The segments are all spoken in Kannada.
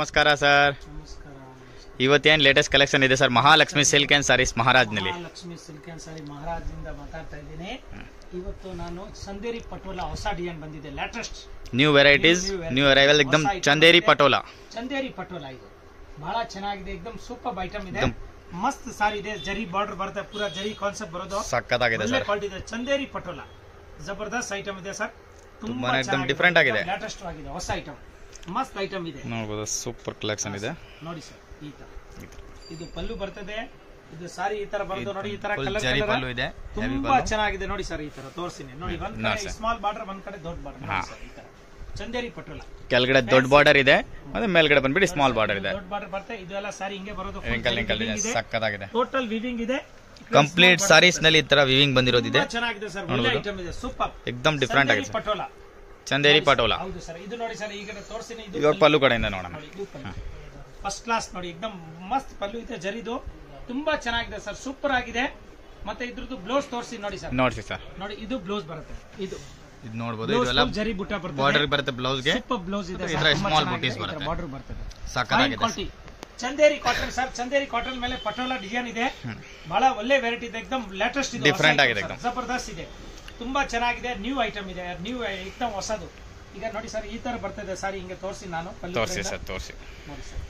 ನಮಸ್ಕಾರ ಸರ್. ಇವತ್ತೇನು ಲೇಟೆಸ್ಟ್ ಕಲೆಕ್ಷನ್ ಇದೆ sir? Mahalakshmi silk and saris ಮಹಾರಾಜ್ನಲ್ಲಿ. ಮಹಾಲಕ್ಷ್ಮಿ ಸಿಲ್ಕ್ ಅಂಡ್ ಸಾರಿ ಮಹಾರಾಜ್ನಿಂದ ಮಾತಾಡ್ತಾ ಇದ್ದೀನಿ. ಇವತ್ತು ನಾನು ಚಂದೇರಿ ಪಟೋಲಾ ಹೊಸ ಡಿಸೈನ್ ಬಂದಿದೆ, latest new varieties, new arrival, एकदम ಚಂದೇರಿ ಪಟೋಲಾ. ಚಂದೇರಿ ಪಟೋಲಾ ಇದು ಬಹಳ ಚೆನ್ನಾಗಿದೆ, एकदम ಸೂಪರ್ ಐಟಮ್ ಇದೆ. ಮಸ್ತ್ ಸಾರಿ ಇದೆ, ಜರಿ ಬಾರ್ಡರ್ ಬರುತ್ತೆ, ಪೂರಾ ಜರಿ ಕಾನ್ಸೆಪ್ಟ್ ಬರೋದು, ಸಕ್ಕತ್ತಾಗಿದೆ ಸರ್. ಕ್ವಾಲಿಟಿ ಇದೆ. ಚಂದೇರಿ ಪಟೋಲಾ ಜಬರ್ದಸ್ತ್ ಐಟಮ್ ಇದೆ ಸರ್, ತುಂಬಾ एकदम ಡಿಫರೆಂಟ್ ಆಗಿದೆ, ಲೇಟೆಸ್ಟ್ ಆಗಿದೆ, ಹೊಸ ಐಟಮ್, ಮಸ್ತ್ ಐಟಮ್ ಇದೆ. ನೋಡಬಹುದು, ಸೂಪರ್ ಕಲೆಕ್ಷನ್ ಇದೆ ನೋಡಿ ಸರ್. ಈ ತರ ಇದು ಪಲ್ಲು ಬರ್ತದೆ, ಇದು ಸಾರಿ ಈ ತರ ಬರೋದು ನೋಡಿ, ಈ ತರ ಕಲರ್ ಜರಿ ಪಲ್ಲು ಇದೆ, ತುಂಬಾ ಚೆನ್ನಾಗಿದೆ ನೋಡಿ ಸರ್. ಈ ತರ ತೋರಿಸ್ತೀನಿ ನೋಡಿ, ಒಂದ್ ಕಡೆ ಸ್ಮಾಲ್ ಬಾರ್ಡರ್, ಒಂದ್ ಕಡೆ ದೊಡ್ಡ ಬಾರ್ಡರ್. ಈ ತರ ಚಂದೇರಿ ಪಟೋಲಾ, ಕೆಳಗಡೆ ದೊಡ್ಡ ಬಾರ್ಡರ್ ಇದೆ, ಮತ್ತೆ ಮೇಲ್ಗಡೆ ಬಂದ್ಬಿಟ್ಟು ಸ್ಮಾಲ್ ಬಾರ್ಡರ್ ಇದೆ. ದೊಡ್ಡ ಬಾರ್ಡರ್ ಬರುತ್ತೆ, ಇದು ಎಲ್ಲ ಸಾರಿ ಹಿಂಗೆ ಬರೋದು, ಸಕ್ಕತ್ತಾಗಿದೆ. ಟೋಟಲ್ ವಿವಿಂಗ್ ಇದೆ, ಕಂಪ್ಲೀಟ್ ಸಾರೀಸ್ ನಲ್ಲಿ ಈ ತರ ವಿವಿಂಗ್ ಬಂದಿರೋದಿದೆ, ಚೆನ್ನಾಗಿದೆ ಸರ್. ಒಳ್ಳೆ ಐಟಮ್ ಇದೆ, ಸೂಪರ್, एकदम ಡಿಫರೆಂಟ್ ಆಗಿದೆ ಪಟೋಲಾ, ಚಂದೇರಿ ಪಟೋಲಾ. ಹೌದು ಸರ್. ಇದು ನೋಡಿ ಸರ್, ಈಗ ತೋರಿಸ್ತೀನಿ, ಇವಾಗ ಪಲ್ಲು ಕಡೆಯಿಂದ ನೋಡೋಣ. ಫಸ್ಟ್ ಕ್ಲಾಸ್ ನೋಡಿ, एकदम ಮಸ್ತ್ ಪಲ್ಲು ಇದೆ, ಜರಿದು ತುಂಬಾ ಚೆನ್ನಾಗಿದೆ ಸರ್, ಸೂಪರ್ ಆಗಿದೆ. ಮತ್ತೆ ಇದ್ರದ್ದು ಬ್ಲೌಸ್ ತೋರಿಸಿ ನೋಡಿ ಸರ್. ನೋಡ್ಸಿ ಸರ್, ನೋಡಿ ಇದು ಬ್ಲೌಸ್ ಬರುತ್ತೆ, ಇದು ನೋಡಬಹುದು, ಇದೆಲ್ಲ ಜರಿ ಬುಟ್ಟ ಬರುತ್ತೆ, ಬಾರ್ಡರ್ ಬರುತ್ತೆ ಬ್ಲೌಸ್ ಗೆ, ಸೂಪರ್ ಬ್ಲೌಸ್ ಇದೆ, ಸ್ಮಾಲ್ ಬುಟೀಸ್ ಬರುತ್ತೆ, ಬಾರ್ಡರ್ ಬರ್ತದೆ, ಸಕ್ಕತ್ತಾಗಿದೆ. Chanderi cotton sir, Chanderi cotton ಮೇಲೆ ಪಟೋಲಾ ಡಿಸೈನ್ ಇದೆ, ಬಹಳ ಒಳ್ಳೆ ವೆರೈಟಿ ಇದೆ, एकदम ಲೇಟೆಸ್ಟ್ ಇದೆ, ಡಿಫರೆಂಟ್ ಆಗಿದೆ, ಜಬರ್ದಸ್ತ್ ಇದೆ, ತುಂಬಾ ಚೆನ್ನಾಗಿದೆ, ನ್ಯೂ ಐಟಮ್ ಇದೆ, ನ್ಯೂ एकदम ಹೊಸದು. ಈಗ ನೋಡಿ ಸರ್, ಈ ತರ ಬರ್ತದೆ ಸಾರಿ, ಹಿಂಗೆ ತೋರಿಸಿ ನಾನು ತೋರಿಸಿ ಸರ್, ತೋರಿಸಿ ನೋಡಿ ಸರ್.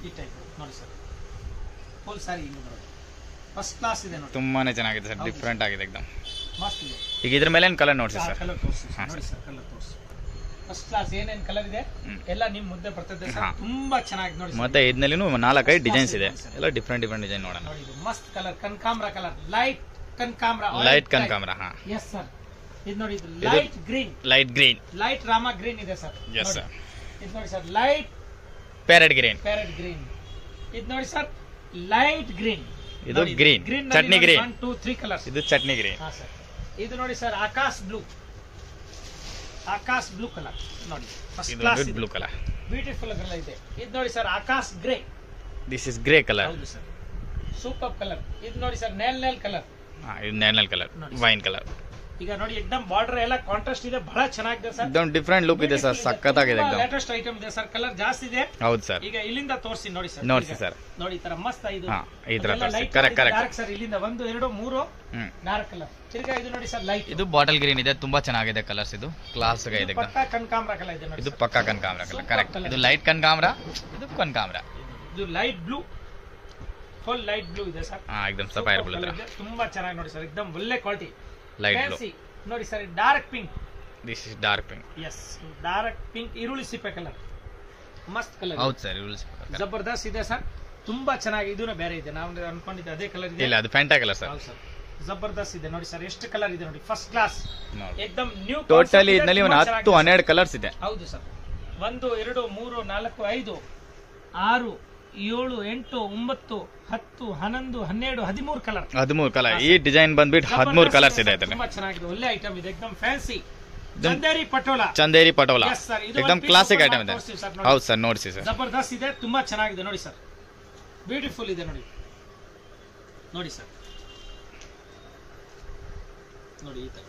ಈ ಟೈಪ್ ನೋಡಿ ಸರ್, ಫುಲ್ ಸಾರಿ ಹಿಂಗೆ ಬರೋದು, ಫಸ್ಟ್ ಕ್ಲಾಸ್ ಇದೆ ನೋಡಿ, ತುಂಬಾನೇ ಚೆನ್ನಾಗಿದೆ ಸರ್, ಡಿಫರೆಂಟ್ ಆಗಿದೆ, एकदम ಮಸ್ತ್ ಇದೆ. ಈಗ ಇದ್ರ ಮೇಲೆ ಏನು ಕಲರ್ ನೋಡ್ಸಿ ಸರ್? ಕಲರ್ ತೋರಿಸಿ ನೋಡಿ ಸರ್, ಕಲರ್ ತೋರಿಸಿ, ಫಸ್ಟ್ ಕ್ಲಾಸ್ ಏನೇನ್ ಕಲರ್ ಇದೆ ಎಲ್ಲ ನಿಮ್ ಮುದ್ದೆ ಬರ್ತದೆ ಸರ್, ತುಂಬಾ ಚೆನ್ನಾಗಿದೆ ನೋಡಿ. ಮತ್ತೆ ಇದರಲ್ಲಿ 4-5 ಡಿಸೈನ್ಸ್ ಇದೆ, ಎಲ್ಲ ಡಿಫರೆಂಟ್ ಡಿಸೈನ್ ನೋಡೋಣ. ನೋಡಿ ಇದು ಮಸ್ತ್ ಕಲರ್, ಕನಕಾಂಬರ ಕಲರ್, ಲೈಟ್ ಕನಕಾಂಬರ, ಲೈಟ್ ಕನಕಾಂಬರ. ಹಾ, ಎಸ್ ಸರ್. ಇದು ನೋಡಿ, ಇದು light green, light green, light ರಾಮ ಗ್ರೀನ್ ಇದೆ ಸರ್. Yes sir. ಇದು ನೋಡಿ sir, light parrot green, parrot green. ಇದು ನೋಡಿ ಸರ್, ಲೈಟ್ ಗ್ರೀನ್, ಇದು ಗ್ರೀನ್, ಚಟ್ನಿ ಗ್ರೀನ್, 1 2 3 ಕಲರ್ಸ್. ಇದು ಚಟ್ನಿ ಗ್ರೀನ್. ಹಾ ಸರ್. ಇದು ನೋಡಿ sir, aakash blue, aakash blue colour ನೋಡಿ, first class blue colour, beautiful colour ಇದೆ. ಇದು ನೋಡಿ sir, aakash grey, this is grey colour. ಹೌದು ಸರ್, ಸೂಪರ್ ಕಲರ್. ಇದು ನೋಡಿ ಸರ್, ನೇಲ್ ಕಲರ್. ಹಾ, ಇದು ನೇಲ್ ಕಲರ್, ವೈನ್ ಕಲರ್. ಈಗ ನೋಡಿ, एकदम ಬಾರ್ಡರ್ ಎಲ್ಲ ಕಾಂಟ್ರಾಸ್ಟ್ ಇದೆ, ಬಹಳ ಚೆನ್ನಾಗಿದೆ ಸರ್, एकदम ಡಿಫರೆಂಟ್ ಲುಕ್ ಇದೆ ಸರ್, ಸಕ್ಕತ್ತಾಗಿದೆ, एकदम ಲೇಟೆಸ್ಟ್ ಐಟಮ್ ಇದೆ ಸರ್, ಕಲರ್ ಜಾಸ್ತಿ ಇದೆ. ಹೌದು ಸರ್. ಈಗ ಇಲ್ಲಿಂದ ತೋರಿಸಿ ನೋಡಿ ಸರ್, ನೋಡ್ಸಿ ಸರ್, ನೋಡಿ ಈ ತರ ಮಸ್ತ್ ಇದು. ಹಾ, ಈ ತರ ತೋರಿಸಿ, ಕರೆಕ್ಟ್ ಕರೆಕ್ಟ್ ಸರ್. ಇಲ್ಲಿಂದ 1 2 3 ಡಾರ್ಕ್ ಕಲರ್. ತಿರ್ಗಾ ಇದು ನೋಡಿ ಸರ್, ಲೈಟ್, ಇದು ಬಾಟಲ್ ಗ್ರೀನ್ ಇದೆ, ತುಂಬಾ ಚೆನ್ನಾಗಿದೆ ಕಲರ್ಸ್, ಇದು ಕ್ಲಾಸ್ ಇದೆ, ಪಕ್ಕಾ ಕನಕಾಂಬರ ಕಲರ್ ಇದೆ ನೋಡಿ, ಇದು ಪಕ್ಕಾ ಕನಕಾಂಬರ ಕಲರ್, ಕರೆಕ್ಟ್. ಇದು ಲೈಟ್ ಕನಕಾಂಬರ, ಇದು ಕನಕಾಂಬರ. ಇದು light blue, full light blue ಇದೆ ಸರ್. ಹಾ, एकदम ಸಫೈರ್ ಬ್ಲೂ ಇದೆ, ತುಂಬಾ ಚೆನ್ನಾಗಿ ನೋಡಿ ಸರ್, एकदम ಒಳ್ಳೆ ಕ್ವಾಲಿಟಿ, ಲೈಟ್ ಬ್ಲೂ. ನೋಡಿ sir, dark pink, this is dark pink. Yes, dark pink, ಈರುಳ್ಳಿ ಸಿಪ್ಪೆ ಕಲರ್, ಮಸ್ತ್ ಕಲರ್. ಹೌದು ಸರ್, ಈರುಳ್ಳಿ ಸಿಪ್ಪೆ ಜಬರ್ದಸ್ತ್ ಇದೆ ಸರ್, ತುಂಬಾ ಚೆನ್ನಾಗಿ. ಇದೂ ಬೇರೆ ಇದೆ, ನಾವು ಅನ್ಕೊಂಡಿದ್ದೆ ಅದೇ ಕಲರ್ ಇದೆ, ಇಲ್ಲ ಅದು ಫ್ಯಾಂಟಾ ಕಲರ್ ಸರ್. ಹೌದು ಸರ್, ಜಬರ್ದಸ್ತ್ ಇದೆ ನೋಡಿ ಸರ್, ಎಷ್ಟು ಕಲರ್ ಇದೆ ನೋಡಿ, ಫಸ್ಟ್ ಕ್ಲಾಸ್, एकदम ನ್ಯೂ. ಟೋಟಲಿ ಇದರಲ್ಲಿ 10-12 ಕಲರ್ಸ್ ಇದೆ. ಹೌದು ಸರ್, 1 2 3 4 5 6 7 8 9 10 11 12 13 ಕಲರ್, 13 ಕಲರ್. ಈ ಡಿಸೈನ್ ಬಂದ್ಬಿಟ್ಟು 13 ಕಲರ್ಸ್ ಇದೆ ಇದರಲ್ಲಿ. ತುಂಬಾ ಚೆನ್ನಾಗಿದೆ, ಒಳ್ಳೆ ಐಟಮ್ ಇದೆ, एकदम fancy Chanderi patola. Chanderi patola, Yes sir, ಇದು एकदम ಕ್ಲಾಸಿಕ್ ಐಟಮ್ ಇದೆ. ಹೌದು ಸರ್, ನೋಡಿಸಿ ಸರ್, ಜಬರ್ದಸ್ತ್ ಇದೆ, ತುಂಬಾ ಚೆನ್ನಾಗಿದೆ ನೋಡಿ ಸರ್, ಬ್ಯೂಟಿಫುಲ್ ಇದೆ ನೋಡಿ, ನೋಡಿ ಸರ್, ನೋಡಿ ಈ ತರ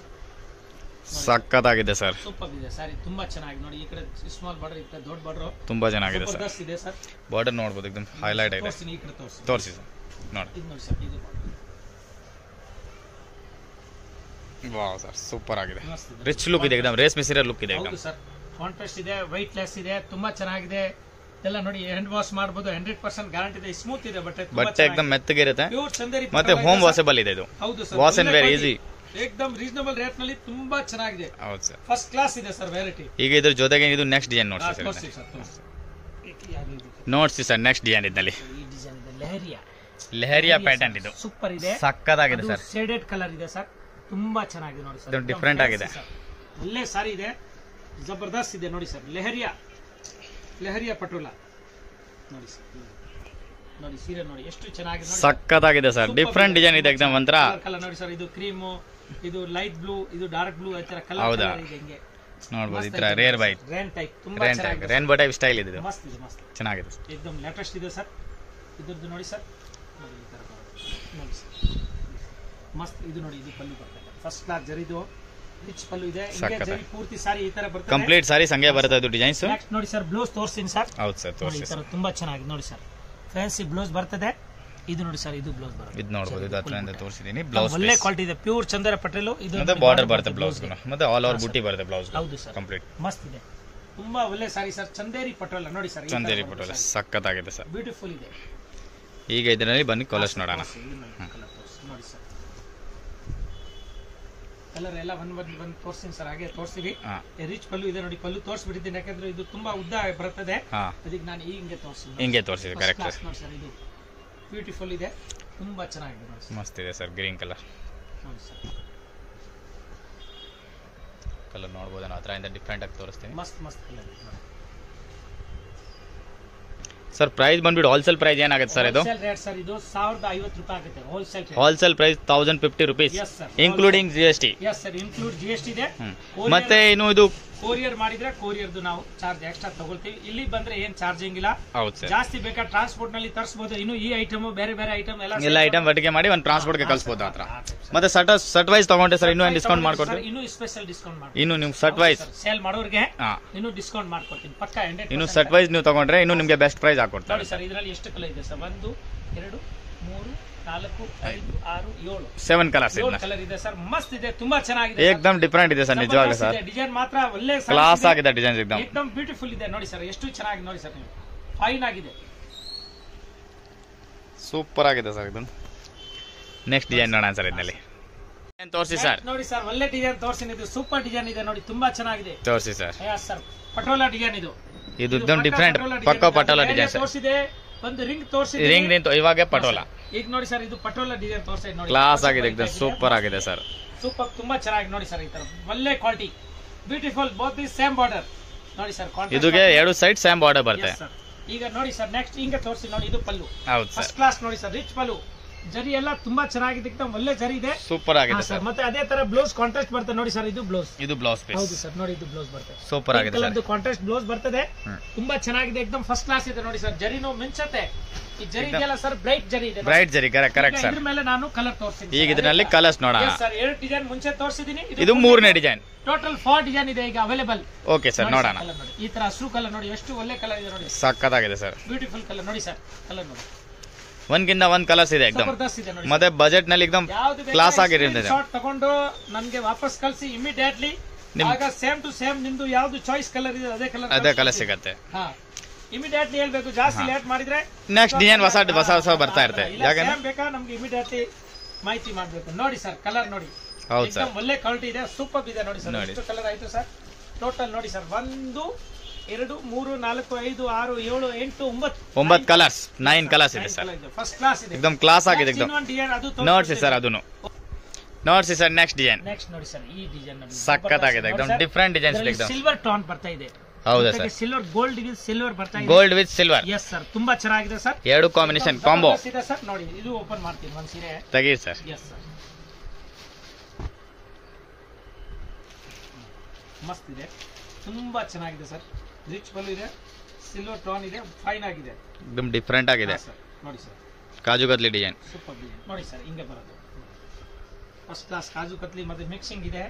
ಸಕ್ಕತ್ತಾಗಿದೆ ಸರ್, ಸೂಪರ್ ಇದೆ ಸಾರಿ, ತುಂಬಾ ಚೆನ್ನಾಗಿದೆ ನೋಡಿ. ಈ ಕಡೆ ಸ್ಮಾಲ್ ಬಾರ್ಡರ್, ಈ ಕಡೆ ದೊಡ್ಡ ಬಾರ್ಡರ್, ತುಂಬಾ ಚೆನ್ನಾಗಿದೆ ಸರ್. ಜಬರ್ದಸ್ತ್ ಇದೆ ಸರ್, ಬಾರ್ಡರ್ ನೋಡಬಹುದು, एकदम ಹೈಲೈಟ್ ಇದೆ. ತೋರಿಸಿ, ಈ ಕಡೆ ತೋರಿಸಿ, ತೋರಿಸಿ ಸರ್, ನೋಡಿ. ಇದು ನೋಡಿ ಸರ್, ಇದು ವಾವ್ ಸರ್, ಸೂಪರ್ ಆಗಿದೆ, ಮಸ್ತ್ ಇದೆ, ರಿಚ್ ಲುಕ್ ಇದೆ, एकदम ರೇಷ್ಮೆ ಸೀರೆ ಲುಕ್ ಇದೆ, एकदम ಹೌದು ಸರ್. ಕಾಂಟ್ರಾಸ್ಟ್ ಇದೆ, ವೈಟ್ ಲೆಸ್ ಇದೆ, ತುಂಬಾ ಚೆನ್ನಾಗಿದೆ. ಎಲ್ಲ ನೋಡಿ, ಹ್ಯಾಂಡ್ ವಾಶ್ ಮಾಡಬಹುದು, 100% ಗ್ಯಾರಂಟಿ ಇದೆ, ಸ್ಮೂತ್ ಇದೆ ಬಟ್ಟೆ, ಬಟ್ಟೆ एकदम ಮೆತ್ತಗೆ ಇರುತ್ತೆ, ಪ್ಯೂರ್ ಚಂದೇರಿ ಮತ್ತೆ ಹೋಮ್ ವಾಷಬಲ್ ಇದೆ ಇದು. ಹೌದು sir, wash and wear easy, एकदम ರೀಸನಬಲ್ ರೇಟ್ ನಲ್ಲಿ ತುಂಬಾ ಚೆನ್ನಾಗಿದೆ. ಹೌದು ಸರ್, ಫಸ್ಟ್ ಕ್ಲಾಸ್ ಇದೆ ಸರ್ ವೆರೈಟಿ. ಈಗ ಇದ್ರ ಜೊತೆಗೆ ಇದು ನೆಕ್ಸ್ಟ್ ಡಿಸೈನ್ ನೋಡ್ಸಿ ಸರ್, ತೋರಿಸಿ ಸರ್, ತೋರಿಸಿ. ನೋಡ್ಸಿ ಸರ್, ನೆಕ್ಸ್ಟ್ ಡಿಸೈನ್ ಇದ್ದಲ್ಲಿ ಈ ಡಿಸೈನ್ ಇದೆ, ಲೆಹರಿಯಾ, ಲೆಹರಿಯಾ ಪ್ಯಾಟರ್ನ್, ಇದು ಸೂಪರ್ ಇದೆ, ಸಕ್ಕತ್ತಾಗಿದೆ ಸರ್, ಶೇಡೆಡ್ ಕಲರ್ ಇದೆ ಸರ್, ತುಂಬಾ ಚೆನ್ನಾಗಿದೆ ನೋಡಿ ಸರ್, ಡಿಫರೆಂಟ್ ಆಗಿದೆ, ಒಳ್ಳೆ ಸಾರಿ ಇದೆ, ಜಬರ್ದಸ್ತ್ ಇದೆ ನೋಡಿ ಸರ್. ಲೆಹರಿಯಾ, ಲೆಹರಿಯಾ ಪಟೋಲಾ ನೋಡಿ ಸರ್, ನೋಡಿ ಸೀರೆ ನೋಡಿ ಎಷ್ಟು ಚೆನ್ನಾಗಿದೆ, ಸಕ್ಕತ್ತಾಗಿದೆ ಸರ್, ಡಿಫರೆಂಟ್ ಡಿಸೈನ್ ಇದೆ, एकदम ಒಂಥರ ಕಲರ್ ನೋಡಿ ಸರ್. ಇದು ಕ್ರೀಮು, ಇದು ಲೈಟ್ ಬ್ಲೂ, ಇದು ಡಾರ್ಕ್ ಬ್ಲೂ, ಆ ತರ ಕಲರ್ ಇದೆ ಹಿಂಗೆ ನೋಡಬಹುದು. ಈ ತರ ರೇರ್ ವೈಟ್, ರೇನ್ ಟೈಪ್, ತುಂಬಾ ಚೆನ್ನಾಗಿದೆ, ರೇನ್ಬೋ ಟೈಪ್ ಸ್ಟೈಲ್ ಇದೆ, ಮಸ್ತ್ ಇದೆ, ಮಸ್ತ್ ಚೆನ್ನಾಗಿದೆ, एकदम ಲೇಟೆಸ್ಟ್ ಇದೆ ಸರ್. ಇದ್ರದ್ದು ನೋಡಿ ಸರ್, ನೋಡಿ ಈ ತರ ನೋಡಿ ಸರ್, ಮಸ್ತ್. ಇದು ನೋಡಿ, ಇದು ಪಲ್ಲು ಬರ್ತದೆ, ಫಸ್ಟ್ ಕ್ಲಾಸ್ ಜರಿದು, ರಿಚ್ ಪಲ್ಲು ಇದೆ ಸಖತ್. ಪೂರ್ತಿ ಸಾರಿ ಈ ತರ ಬರ್ತದೆ. ಕಂಪ್ಲೀಟ್ ಸಾರಿ ಸಂಗೆ ಬರುತ್ತೆ ಇದು ಡಿಸೈನ್ಸ್. ನೆಕ್ಸ್ಟ್ ನೋಡಿ ಸರ್ ಬ್ಲೌಸ್ ತೋರಿಸ್ತೀನಿ ಸರ್. ಹೌದು ಸರ್ ನೋಡಿ ತೋರಿಸಿ ಈ ತರ ತುಂಬಾ ಚೆನ್ನಾಗಿದೆ ನೋಡಿ ಸರ್. ಫ್ಯಾನ್ಸಿ ಬ್ಲೌಸ್ ಬರ್ತದೆ. ಇದು ನೋಡಿ ಸರ್ ಇದು ಬ್ಲೌಸ್ ಬರುತ್ತೆ. ಇದು ನೋಡಬಹುದು, ಇದು ಹತ್ರದಿಂದ ತೋರಿಸಿದೀನಿ. ಬ್ಲೌಸ್ ಒಳ್ಳೆ ಕ್ವಾಲಿಟಿ ಇದೆ, ಪ್ಯೂರ್ ಚಂದರ ಪಟೇಲು. ಇದು ಮತ್ತೆ ಬಾರ್ಡರ್ ಬರುತ್ತೆ ಬ್ಲೌಸ್ ಮತ್ತೆ ಆಲ್ ಓವರ್ ಬುಟ್ಟಿ ಬರುತ್ತೆ ಬ್ಲೌಸ್. ಹೌದು ಸರ್, ಕಂಪ್ಲೀಟ್ ಮಸ್ತ್ ಇದೆ, ತುಂಬಾ ಒಳ್ಳೆ ಸಾರಿ ಸರ್. ಚಂದೇರಿ ಪಟೋಲ ನೋಡಿ ಸರ್, ಚಂದೇರಿ ಪಟೋಲ ಸಖತ್ತಾಗಿದೆ ಸರ್, ಬ್ಯೂಟಿಫುಲ್ ಇದೆ. ಈಗ ಇದರಲ್ಲಿ ಬನ್ನಿ ಕಲರ್ಸ್ ನೋಡೋಣ. ನೋಡಿ ಸರ್ ಕಲರ್ ಎಲ್ಲ ಒಂದ್ ತೋರಿಸ್ತೀನಿ ಸರ್, ಹಾಗೆ ತೋರಿಸ್ತೀವಿ. ರಿಚ್ ಪಲ್ಲು ಇದೆ ನೋಡಿ, ಪಲ್ಲು ತೋರಿಸ್ಬಿಟ್ಟಿದ್ದೀನಿ ಯಾಕಂದ್ರೆ ಇದು ತುಂಬಾ ಉದ್ದ ಬರ್ತದೆ, ಅದಕ್ಕೆ ನಾನು ಹಿಂಗೆ ತೋರಿಸಿದೆ ಕರೆಕ್ಟ್ ನೋಡಿ ಸರ್. ಇದು ಬ್ಯೂಟಿಫುಲ್ ಇದೆ, ತುಂಬಾ ಚೆನ್ನಾಗಿದೆ ನೋಡಿ ಸರ್. ಮಸ್ತ್ ಇದೆ ಸರ್, ಗ್ರೀನ್ ಕಲರ್ ನೋಡಿ ಸರ್, ಕಲರ್ ನೋಡಬಹುದು. ನಾನು ಹತ್ರದಿಂದ ಡಿಫ್ರೆಂಟ್ ಆಗಿ ತೋರಿಸ್ತೀನಿ. ಮಸ್ತ್ ಮಸ್ತ್ ಕಲರ್ ಇದೆ ಸರ್. ಪ್ರೈಸ್ ಬಂದ್ಬಿಟ್ಟು ಹೋಲ್ಸೇಲ್ ಪ್ರೈಸ್ ಏನಾಗುತ್ತೆ ಸರ್ ಇದು? ರೇಟ್ ಸರ್ ಇದು 1050 ರೂಪಾಯಿ ಆಗುತ್ತೆ wholesale. Wholesale price 1050 rupees including GST. Yes sir, include GST ಇದೆ. ಮತ್ತೆ ಇನ್ನು ಇದು ಕೊರಿಯರ್ ಮಾಡಿದ್ರೆ ಕೊರಿಯರ್ದು ನಾವು ಚಾರ್ಜ್ ಎಕ್ಸ್ಟ್ರಾ ತಗೊಳ್ತೀವಿ. ಇಲ್ಲಿ ಬಂದ್ರೆ ಏನ್ ಚಾರ್ಜಿಂಗ್ ಇಲ್ಲ. ಹೌದು ಸರ್, ಜಾಸ್ತಿ ಬೇಕಾ ಟ್ರಾನ್ಸ್ಪೋರ್ಟ್ ನಲ್ಲಿ ತರಿಸಬಹುದು. ಇನ್ನು ಈ ಐಟಮ್ ಬೇರೆ ಬೇರೆ ಐಟಮ್ ಎಲ್ಲ ಐಟಮ್ ಒಟ್ಟಿಗೆ ಮಾಡಿ ಒಂದು ಟ್ರಾನ್ಸ್ಪೋರ್ಟ್ ಗೆ ಕಳಿಸಬಹುದು ಹತ್ರ. ಮತ್ತೆ ಸಟ್ ವೈಸ್ ತಗೊಂಡ್ರೆ ಸರ್ ಇನ್ನೂ ಡಿಸ್ಕೌಂಟ್ ಮಾಡ್ಕೊಡ್ತೀವಿ. ಇನ್ನು ಸ್ಪೆಷಲ್ ಡಿಸ್ಕೌಂಟ್ ಮಾಡಿ, ಇನ್ನು ನೀವು ಸಟ್ ವೈಸ್ ಸೇಲ್ ಮಾಡೋರಿಗೆ ಇನ್ನು ಡಿಸ್ಕೌಂಟ್ ಮಾಡ್ಕೊಡ್ತೀನಿ ಪಕ್ಕ. ಇನ್ನು ಸಟ್ ವೈಸ್ ನೀವು ತಗೊಂಡ್ರೆ ಇನ್ನು ನಿಮಗೆ ಬೆಸ್ಟ್ ಪ್ರೈಸ್ ಹಾಕೊಡ್ತಾರೆ. ನೋಡಿ ಸರ್, ಇದರಲ್ಲಿ ಎಷ್ಟು ಕಲರ್ ಇದೆ ಸರ್? 1 2 3 4 5 6 7 7 ಕಲರ್ಸ್ ಕಲರ್ ಇದೆ ಸರ್. ಮಸ್ತ್ ಇದೆ, ತುಂಬಾ ಚೆನ್ನಾಗಿದೆ, ಏಕದಮ್ ಡಿಫರೆಂಟ್ ಇದೆ ಸರ್, ನಿಜವಾಗ್ಲೂ ಸರ್. ಡಿಸೈನ್ ಮಾತ್ರ ಒಳ್ಳೆ ಕ್ಲಾಸ್ ಆಗಿದೆ, ಡಿಸೈನ್ ಏಕದಮ್ ಬ್ಯೂಟಿಫುಲ್ ಇದೆ ನೋಡಿ ಸರ್. ಎಷ್ಟು ಚೆನ್ನಾಗಿದೆ ನೋಡಿ ಸರ್, ಫೈನ್ ಆಗಿದೆ, ಸೂಪರ್ ಆಗಿದೆ ಸರ್. ಇದು ನೆಕ್ಸ್ಟ್ ಡಿಸೈನ್ ನೋಡೋಣ ಸರ್. ಇದರಲ್ಲಿ ತೋರಿಸಿ ಸರ್. ನೋಡಿ ಸರ್, ಒಳ್ಳೆ ಡಿಸೈನ್ ತೋರಿಸಿ. ಇದು ಸೂಪರ್ ಡಿಸೈನ್ ಇದೆ ನೋಡಿ, ತುಂಬಾ ಚೆನ್ನಾಗಿದೆ. ತೋರಿಸಿ ಸರ್. ಸರ್ ಪಟೋಲಾ ಡಿಸೈನ್ ಇದು ಡಿಫರೆಂಟ್ ಪಕ್ಕ ಪಟೋಲಾ ಡಿಸೈನ್ ತೋರಿಸಿದೆ. ಒಂದು ರಿಂಗ್ ತೋರಿಸಿದೆ, ರಿಂಗ್ ನಿಂತು ಇವಾಗ ಪಟೋಲಾ. ಈಗ ನೋಡಿ ಸರ್, ಇದು ಪಟೋಲಾ ಡಿಸೈನ್ ತೋರಿಸಿ ನೋಡಿ, ಕ್ಲಾಸ್ ಆಗಿದೆ, एकदम ಸೂಪರ್ ಆಗಿದೆ ಸರ್. ಸೂಪರ್, ತುಂಬಾ ಚೆನ್ನಾಗಿ ನೋಡಿ ಸರ್. ಈ ತರ ಒಳ್ಳೆ quality, beautiful, both the same border ನೋಡಿ ಸರ್. ಇದಕ್ಕೆ ಎರಡು ಸೈಡ್ ಸೇಮ್ ಬಾರ್ಡರ್ ಬರುತ್ತೆ. ಈಗ ನೋಡಿ ಸರ್, ನೆಕ್ಸ್ಟ್ ಹಿಂಗೆ ತೋರಿಸಿ ನೋಡಿ. ಇದು ಪಲ್ಲು ಹೌದು ಸರ್, ಫಸ್ಟ್ ಕ್ಲಾಸ್ ನೋಡಿ ಸರ್. ರಿಚ್ ಪಲ್ಲು, ಜರಿ ಎಲ್ಲ ತುಂಬಾ ಚೆನ್ನಾಗಿದೆ, ಒಳ್ಳೆ ಜರಿ ಇದೆ, ಸೂಪರ್ ಆಗಿದೆ ಸರ್. ಮತ್ತೆ ಅದೇ ತರ ಬ್ಲೌಸ್ ಕಾಂಟ್ರಾಸ್ಟ್ ಬರ್ತದೆ ನೋಡಿ ಸರ್. ಇದು ಬ್ಲೌಸ್, ಇದು ಬ್ಲೌಸ್ ಪೀಸ್. ಹೌದು ಸರ್, ನೋಡಿ ಇದು ಬ್ಲೌಸ್ ಬರ್ತದೆ, ಸೂಪರ್ ಆಗಿದೆ ಸರ್. ಕಾಂಟ್ರಾಸ್ಟ್ ಬ್ಲೌಸ್ ಬರ್ತದೆ, ತುಂಬಾ ಚೆನ್ನಾಗಿದೆ, ಫಸ್ಟ್ ಕ್ಲಾಸ್ ಇದೆ ನೋಡಿ ಸರ್. ಜರಿನೂ ಮಿಂಚತೆ, ಈ ಜರಿ ಇದೆಯಲ್ಲ ಸರ್, ಬ್ರೈಟ್ ಜರಿ ಇದೆ, ಬ್ರೈಟ್ ಜರಿ ಕರೆಕ್ಟ್ ಸರ್. ಇದ್ರ ಮೇಲೆ ನಾನು ಕಲರ್ ತೋರಿಸ್ತೀನಿ. ಈಗ ಇದರಲ್ಲಿ ಕಲರ್ಸ್ ನೋಡೋಣ ಸರ್. 2 ಡಿಸೈನ್ ಮುಂಚೆ ತೋರಿಸಿದೀನಿ, ಇದು 3ನೇ ಡಿಸೈನ್. ಟೋಟಲ್ 4 ಡಿಸೈನ್ ಇದೆ ಈಗ ಅವೈಲೇಬಲ್. ಓಕೆ ಸರ್, ನೋಡೋಣ. ಈ ತರ ಹಸಿರು ಕಲರ್ ನೋಡಿ, ಎಷ್ಟು ಒಳ್ಳೆ ಕಲರ್ ಇದೆ ನೋಡಿ, ಸಕ್ಕತ್ತಾಗಿದೆ ಸರ್. ಬ್ಯೂಟಿಫುಲ್ ಕಲರ್ ನೋಡಿ ಸರ್. ಕಲರ್ ನೋಡಿ, ಒಂದ್ಗಿಂತ ಒಂದ್ ಕಲರ್ಸ್ ಇದೆ, ಜಬರ್ದಸ್ತ್ ಇದೆ ನೋಡಿ. ಮತ್ತೆ ಬಜೆಟ್ ನಲ್ಲಿ ಕ್ಲಾಸ್ ಆಗಿರುತ್ತೆ. ಶಾರ್ಟ್ ತಗೊಂಡು ನನ್ಗೆ ವಾಪಸ್ ಕಳಿಸಿ ಇಮಿಡಿಯೇಟ್ಲಿ, ಆಗ ಸೇಮ್ ಟು ಸೇಮ್ ನಿಮ್ದು ಯಾವ್ದು ಚಾಯ್ಸ್ ಕಲರ್ ಇದೆ ಅದೇ ಕಲರ್ ಸಿಗತ್ತೆ. ಇಮಿಡಿಯೇಟ್ಲಿ ಹೇಳ್ಬೇಕು, ಜಾಸ್ತಿ ಲೇಟ್ ಮಾಡಿದ್ರೆ ನೆಕ್ಸ್ಟ್ ಡಿಸೈನ್ ಹೊಸ ಬರ್ತಾ ಇರುತ್ತೆ. ಯಾಕಂದ್ರೆ ಬೇಕಾ ನಮ್ಗೆ ಇಮಿಡಿಯೇಟ್ಲಿ ಮಾಹಿತಿ ಮಾಡ್ಬೇಕು. ನೋಡಿ ಸರ್, ಕಲರ್ ನೋಡಿ, ಹೌದು ಸರ್, ಒಳ್ಳೆ ಕ್ವಾಲಿಟಿ ಇದೆ, ಸೂಪರ್ ಇದೆ ನೋಡಿ ಸರ್. ಎಷ್ಟು ಕಲರ್ ಆಯ್ತು ಸರ್ ಟೋಟಲ್ ನೋಡಿ ಸರ್? 1 2 3 4 5 6 7 8 9 ಕಲರ್ಸ್, 9 ಕಲರ್ಸ್ ಇದೆ ಸರ್. ಫಸ್ಟ್ ಕ್ಲಾಸ್ ಇದೆ, ಕ್ಲಾಸ್ ಆಗಿದೆ. ನೋಡ್ಸಿ ಸರ್, ಅದನ್ನು ನೋಡ್ಸಿ ಸರ್. ನೆಕ್ಸ್ಟ್ ಡಿಸೈನ್ ನೋಡಿ ಸರ್, ಈ ಡಿಸೈನ್ ಸಕ್ಕತ್ತಾಗಿದೆ, ಡಿಫರೆಂಟ್ ಡಿಸೈನ್ಸ್ ಇದೆ. ಸಿಲ್ವರ್ ಟೋನ್ ಬರ್ತಾ ಇದೆ. ಹೌದಾ sir? Silver gold with silver ಬರ್ತಾ ಇದೆ. Gold with silver, yes sir, ತುಂಬಾ ಚೆನ್ನಾಗಿದೆ ಸರ್. ಎರಡು ಕಾಂಬಿನೇಷನ್ ಕಾಂಬೋ ಇದೆ ಸರ್. ನೋಡಿ, ಇದು ಓಪನ್ ಮಾಡ್ತೀನಿ ಒಂದ್ ಸೀರೆ ತೆಗಿ ಸರ್. ಎಸ್ ಸರ್, ಮಸ್ತ್ ಇದೆ, ತುಂಬಾ ಚೆನ್ನಾಗಿದೆ ಸರ್. ರಿಚ್ ಪಲ್ಲು ಇದೆ, ಸಿಲ್ವರ್ ಟೋನ್ ಇದೆ, ಫೈನ್ ಆಗಿದೆ, ಡಿಫರೆಂಟ್ ಆಗಿದೆ ನೋಡಿ ಸರ್. ಕಾಜು ಕತ್ಲಿ ಡಿಸೈನ್, ಸೂಪರ್ ಡಿಸೈನ್ ನೋಡಿ ಸರ್. ಹಿಂಗೆ ಬರೋದು ಫಸ್ಟ್ ಕ್ಲಾಸ್ ಕಾಜು ಕತ್ಲಿ, ಮತ್ತೆ ಮಿಕ್ಸಿಂಗ್ ಇದೆ,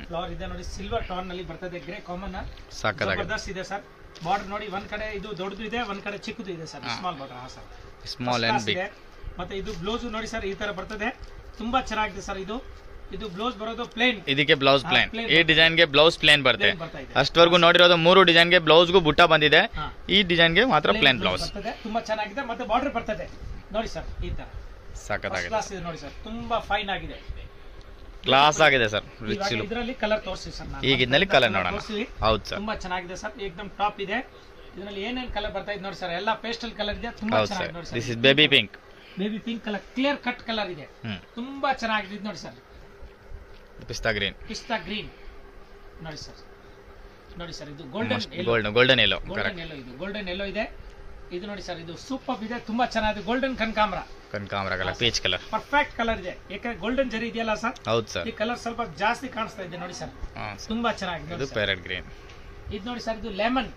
ಫ್ಲವರ್ ಇದೆ ನೋಡಿ, ಸಿಲ್ವರ್ ಟೋನ್ ನಲ್ಲಿ ಬರ್ತದೆ, ಗ್ರೇ ಕಾಮನ್, ಜಬರ್ದಸ್ತ್ ಇದೆ ಸರ್. ಬಾರ್ಡರ್ ನೋಡಿ, ಒಂದ್ ಕಡೆ ಇದು ದೊಡ್ಡದು ಇದೆ, ಒಂದ್ ಕಡೆ ಚಿಕ್ಕದು ಇದೆ sir, small border sir, small and big. ಮತ್ತೆ ಇದು ಬ್ಲೌಸ್ ನೋಡಿ ಸರ್, ಈ ತರ ಬರ್ತದೆ, ತುಂಬಾ ಚೆನ್ನಾಗಿದೆ ಸರ್. ಇದು ಬ್ಲೌಸ್ ಬರೋದು ಪ್ಲೇನ್, ಇದಕ್ಕೆ ಬ್ಲೌಸ್ ಪ್ಲೇನ್. ಈ ಡಿಸೈನ್ ಗೆ ಬ್ಲೌಸ್ ಪ್ಲೇನ್ ಬರುತ್ತೆ. ಅಷ್ಟವರೆಗೂ ನೋಡಿರೋದು 3 ಡಿಸೈನ್ ಗೆ ಬ್ಲೌಸ್ ಗೂ ಬುಟ್ಟ ಬಂದಿದೆ, ಈ ಡಿಸೈನ್ ಗೆ ಮಾತ್ರ ಪ್ಲೇನ್ ಬ್ಲೌಸ್. ತುಂಬಾ ಚೆನ್ನಾಗಿದೆ, ಮತ್ತೆ ಬಾರ್ಡರ್ ಬರ್ತದೆ ನೋಡಿ ಸರ್. ಈ ತರ ಸಖತ್ತಾಗಿದೆ ನೋಡಿ ಸರ್, ತುಂಬಾ ಫೈನ್ ಆಗಿದೆ, ಕ್ಲಾಸ್ ಆಗಿದೆ ಸರ್. ಇದರಲ್ಲಿ ಕಲರ್ ತೋರಿಸಿ ಸರ್. ಈಗ ಇದರಲ್ಲಿ ಕಲರ್ ನೋಡೋಣ. ಹೌದು ಸರ್, ತುಂಬಾ ಚೆನ್ನಾಗಿದೆ ಸರ್, ಏಕದಮ್ ಟಾಪ್ ಇದೆ. ಇದರಲ್ಲಿ ಏನೇನ್ ಕಲರ್ ಬರ್ತಾ ಇದೆ ನೋಡಿ ಸರ್, ಎಲ್ಲ ಪೇಸ್ಟಲ್ ಕಲರ್ ಇದೆ, ತುಂಬಾ ಚೆನ್ನಾಗಿದೆ ನೋಡಿ sir. This is baby pink, baby pink colour, clear cut colour ಇದೆ, ತುಂಬಾ ಚೆನ್ನಾಗಿದೆ ನೋಡಿ ಸರ್. ಪಿಸ್ತಾ ಗ್ರೀನ್ ನೋಡಿ ಸರ್. ನೋಡಿ ಸರ್, ಇದು ಗೋಲ್ಡನ್ ಎಲ್ಲೋ, ಇದು ಗೋಲ್ಡನ್ ಎಲ್ಲೋ ಇದೆ. ಇದು ನೋಡಿ ಸರ್, ಇದು ಸೂಪರ್ ಇದೆ, ತುಂಬಾ ಚೆನ್ನಾಗಿದೆ. ಗೋಲ್ಡನ್ ಕನಕಾಂಬರ colour, peach colour, perfect colour ಇದೆ. ಯಾಕಂದ್ರೆ ಗೋಲ್ಡನ್ ಜರಿ ಇದೆಯಲ್ಲ ಸರ್, ಹೌದು ಸರ್, ಈ ಕಲರ್ ಸ್ವಲ್ಪ ಜಾಸ್ತಿ ಕಾಣಿಸ್ತಾ ಇದೆ ನೋಡಿ ಸರ್, ತುಂಬಾ ಚೆನ್ನಾಗಿದೆ. ಇದು ಪ್ಯಾರೆಟ್ ಗ್ರೀನ್, ಇದು ನೋಡಿ ಸರ್, ಇದು ಲೆಮನ್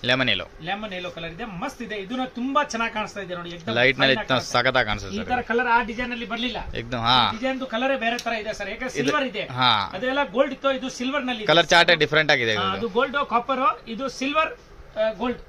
ಲೆಮನ್ ಎಲ್ಲೋ ಕಲರ್ ಇದೆ, ಮಸ್ತ್ ಇದೆ. ಇದನ್ನ ತುಂಬಾ ಚೆನ್ನಾಗಿ ಕಾಣಿಸ್ತಾ ಇದೆ ನೋಡಿ, ಲೈಟ್ ನಲ್ಲಿ ಸಖತ್ತಾಗಿ ಕಾಣಿಸುತ್ತೆ ಈ ತರ ಕಲರ್ ಆ ಡಿಸೈನ್ ಅಲ್ಲಿ ಬರ್ಲಿಲ್ಲ. ಡಿಸೈನ್ ಕಲರ್ ಬೇರೆ ತರ ಇದೆ ಸರ್, ಯಾಕಂದ್ರೆ ಸಿಲ್ವರ್ ಇದೆ, ಅದೆಲ್ಲ ಗೋಲ್ಡ್ ಇತ್ತು, ಇದು ಸಿಲ್ವರ್ ನಲ್ಲಿ ಕಲರ್ ಚಾರ್ಟ್ ಡಿಫರೆಂಟ್ ಆಗಿದೆ. ಅದು ಗೋಲ್ಡ್ ಕಾಪರ್, ಇದು ಸಿಲ್ವರ್ ಗೋಲ್ಡ್,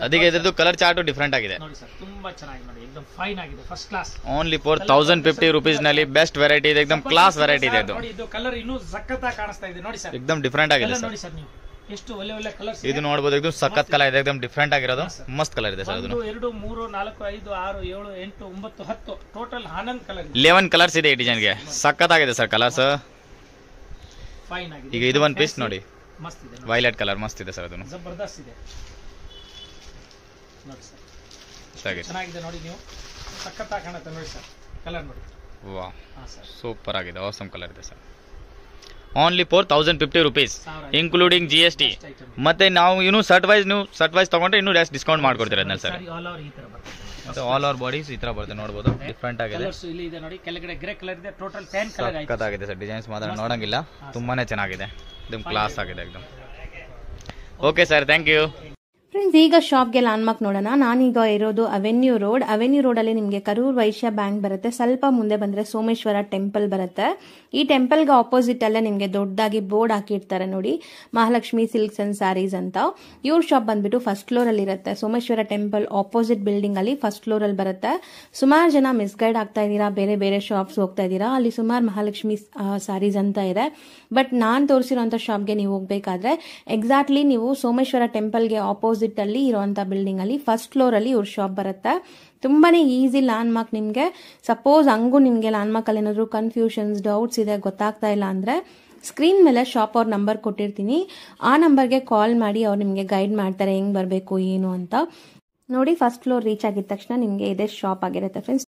ಅದಕ್ಕೆ ಇದ್ರದ್ದು ಕಲರ್ ಚಾರ್ಟ್ ಡಿಫರೆಂಟ್ ಆಗಿದೆ ನೋಡಿ ಸರ್. ತುಂಬಾ ಚೆನ್ನಾಗಿದೆ ನೋಡಿ, एकदम ಫೈನ್ ಆಗಿದೆ, first class. Only for 1050 rupees ನಲ್ಲಿ ಬೆಸ್ಟ್ ವೆರೈಟಿ ಇದೆ, एकदम ಕ್ಲಾಸ್ ವೆರೈಟಿ ಇದೆ ಇದು. ನೋಡಿ ಇದು ಕಲರ್ ಇನ್ನೂ ಸಖತ್ತಾಗಿ ಕಾಣಿಸ್ತಾ ಇದೆ ನೋಡಿ ಸರ್, एकदम ಡಿಫರೆಂಟ್ ಆಗಿದೆ ಸರ್. ನೋಡಿ ಸರ್ ನೀವು ಎಷ್ಟು ಒಳ್ಳೆ ಕಲರ್ಸ್ ಇದು ನೋಡಬಹುದು, एकदम ಸಖತ್ ಕಲರ್ ಇದೆ, एकदम ಡಿಫರೆಂಟ್ ಆಗಿರೋದು, ಮಸ್ತ್ ಕಲರ್ ಇದೆ ಸರ್. 1 2 3 4 5 6 7 8 9 10 ಟೋಟಲ್ 11 ಕಲರ್, 11 ಕಲರ್ಸ್ ಇದೆ ಈ ಡಿಸೈನ್ ಗೆ. ಸಖತ್ ಆಗಿದೆ ಸರ್ ಕಲರ್ಸ್, ಫೈನ್ ಆಗಿದೆ. ಈಗ ಇದು ಒಂದು ಪೀಸ್ ನೋಡಿ, ಮಸ್ತ್ ಇದೆ, ವೈಲೆಟ್ ಕಲರ್ ಮಸ್ತ್ ಇದೆ ಸರ್, ಅದನ್ನು ಜಬರ್ದಸ್ತ್ ಇದೆ ನೋಡಿ ಸರ್, ಚೆನ್ನಾಗಿದೆ ನೋಡಿ, ನೀವು ಸಖತ್ತಾಗಿ ಕಾಣುತ್ತೆ ನೋಡಿ ಸರ್ ಕಲರ್ ನೋಡಿ. ವಾ ಸೂಪರ್ ಆಗಿದೆ, ಆಸಮ್ ಕಲರ್ ಇದೆ sir. Only for 1050 rupees including GST. ಮತ್ತೆ ನಾವು ಇನ್ನು ಶರ್ಟ್ ವೈಸ್ ತಗೊಂಡ್ರೆ ಇನ್ನೂ ಜಾಸ್ತಿ ಡಿಸ್ಕೌಂಟ್ ಮಾಡ್ಕೊಡ್ತೀರ ಅದನ್ನ ಸರ್. ಆಲ್ ಓವರ್ ಬಾಡೀಸ್ ಈ ತರ ಬರುತ್ತೆ, ನೋಡಬಹುದು ಡಿಫರೆಂಟ್ ಆಗಿದೆ. ಇಲ್ಲಿ ಇದೆ ನೋಡಿ, ಕೆಳಗಡೆ ಗ್ರೇ ಕಲರ್ ಇದೆ, ಟೋಟಲ್ 10 ಕಲರ್ ಆಗಿದೆ. ಸಖತ್ತಾಗಿದೆ ಸರ್, ಡಿಸೈನ್ಸ್ ಮಾತ್ರ ನೋಡಂಗಿಲ್ಲ, ತುಂಬಾನೇ ಚೆನ್ನಾಗಿದೆ, एकदम ಕ್ಲಾಸ್ ಆಗಿದೆ एकदम. Okay sir, thank you. Friends, ಈಗ ಶಾಪ್ಗೆ ಲ್ಯಾಂಡ್ಮಾರ್ಕ್ ನೋಡೋಣ. ನಾನೀಗ ಇರೋದು ಅವೆನ್ಯೂ ರೋಡಲ್ಲಿ ನಿಮಗೆ ಕರೂರ್ ವೈಶ್ಯ ಬ್ಯಾಂಕ್ ಬರುತ್ತೆ. ಸ್ವಲ್ಪ ಮುಂದೆ ಬಂದರೆ ಸೋಮೇಶ್ವರ ಟೆಂಪಲ್ ಬರುತ್ತೆ. ಈ ಟೆಂಪಲ್ಗೆ ಆಪೋಸಿಟ್ ಅಲ್ಲೇ ನಿಮಗೆ ದೊಡ್ಡದಾಗಿ ಬೋರ್ಡ್ ಹಾಕಿರ್ತಾರೆ ನೋಡಿ, ಮಹಾಲಕ್ಷ್ಮಿ ಸಿಲ್ಕ್ಸ್ ಅಂಡ್ ಸ್ಯಾರೀಸ್ ಅಂತ. ಇವ್ರ ಶಾಪ್ ಬಂದ್ಬಿಟ್ಟು ಫಸ್ಟ್ ಫ್ಲೋರಲ್ಲಿ ಇರುತ್ತೆ. ಸೋಮೇಶ್ವರ ಟೆಂಪಲ್ ಆಪೋಸಿಟ್ ಬಿಲ್ಡಿಂಗ್ ಅಲ್ಲಿ ಫಸ್ಟ್ ಫ್ಲೋರಲ್ಲಿ ಬರುತ್ತೆ. ಸುಮಾರು ಜನ ಮಿಸ್ಗೈಡ್ ಆಗ್ತಾ ಇದ್ದೀರಾ, ಬೇರೆ ಬೇರೆ ಶಾಪ್ಸ್ ಹೋಗ್ತಾ ಇದ್ದೀರಾ. ಅಲ್ಲಿ ಸುಮಾರು ಮಹಾಲಕ್ಷ್ಮಿ ಸ್ಯಾರೀಸ್ ಅಂತ ಇದೆ. ಬಟ್ ನಾನು ತೋರಿಸಿರೋಂಥ ಶಾಪ್ಗೆ ನೀವು ಹೋಗ್ಬೇಕಾದ್ರೆ ಎಕ್ಸಾಕ್ಟ್ಲಿ ನೀವು ಸೋಮೇಶ್ವರ ಟೆಂಪಲ್ಗೆ ಆಪೋಸಿಟ್ ಅಲ್ಲಿ ಇರುವಂತ ಬಿಲ್ಡಿಂಗ್ ಅಲ್ಲಿ ಫಸ್ಟ್ ಫ್ಲೋರ್ ಅಲ್ಲಿ ಇವ್ರ ಶಾಪ್ ಬರುತ್ತೆ. ತುಂಬಾನೇ ಈಸಿ ಲ್ಯಾಂಡ್ಮಾರ್ಕ್. ನಿಮ್ಗೆ ಸಪೋಸ್ ಹಂಗೂ ನಿಮ್ಗೆ ಲ್ಯಾಂಡ್ಮಾರ್ಕ್ ಅಲ್ಲಿ ಏನಾದ್ರು ಕನ್ಫ್ಯೂಷನ್ಸ್, ಡೌಟ್ಸ್ ಇದೆ, ಗೊತ್ತಾಗ್ತಾ ಇಲ್ಲ ಅಂದ್ರೆ ಸ್ಕ್ರೀನ್ ಮೇಲೆ ಶಾಪ್ ಅವ್ರ ನಂಬರ್ ಕೊಟ್ಟಿರ್ತೀನಿ, ಆ ನಂಬರ್ಗೆ ಕಾಲ್ ಮಾಡಿ ಅವ್ರು ನಿಮ್ಗೆ ಗೈಡ್ ಮಾಡ್ತಾರೆ ಹೆಂಗ್ ಬರಬೇಕು ಏನು ಅಂತ. ನೋಡಿ, ಫಸ್ಟ್ ಫ್ಲೋರ್ ರೀಚ್ ಆಗಿದ ತಕ್ಷಣ ನಿಮ್ಗೆ ಇದೇ ಶಾಪ್ ಆಗಿರುತ್ತೆ ಫ್ರೆಂಡ್ಸ್.